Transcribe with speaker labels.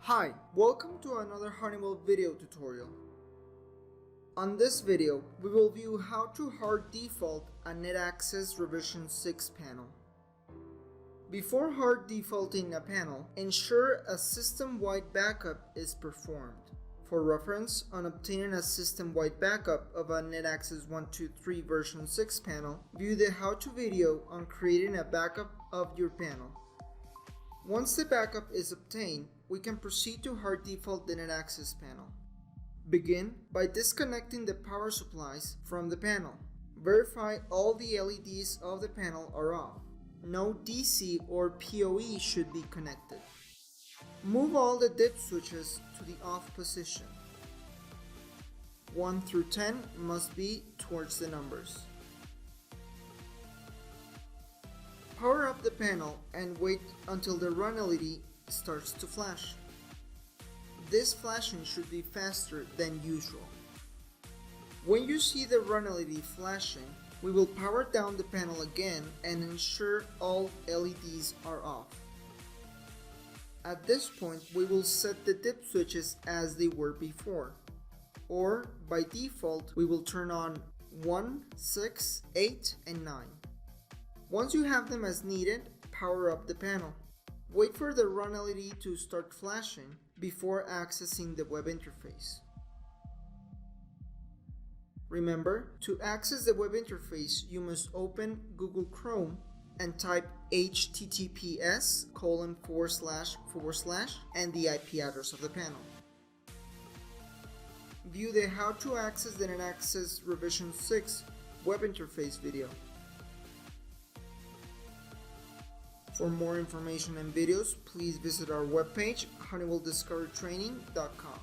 Speaker 1: Hi, welcome to another Honeywell video tutorial. On this video, we will view how to hard default a NetAXS revision 6 panel. Before hard defaulting a panel, ensure a system-wide backup is performed. For reference, on obtaining a system-wide backup of a NetAXS 123 version 6 panel, view the how-to video on creating a backup of your panel. Once the backup is obtained, we can proceed to hard default the NetAXS panel. Begin by disconnecting the power supplies from the panel. Verify all the LEDs of the panel are off. No DC or PoE should be connected. Move all the dip switches to the off position. 1 through 10 must be towards the numbers. Power up the panel and wait until the run LED starts to flash. This flashing should be faster than usual. When you see the run LED flashing, we will power down the panel again and ensure all LEDs are off. At this point, we will set the dip switches as they were before, or by default, we will turn on 1, 6, 8, and 9. Once you have them as needed, power up the panel. Wait for the run LED to start flashing before accessing the web interface. Remember, to access the web interface, you must open Google Chrome and type https:// and the IP address of the panel. View the How to Access the NetAXS Revision 6 web interface video. For more information and videos, please visit our webpage, honeywelldiscoverytraining.com.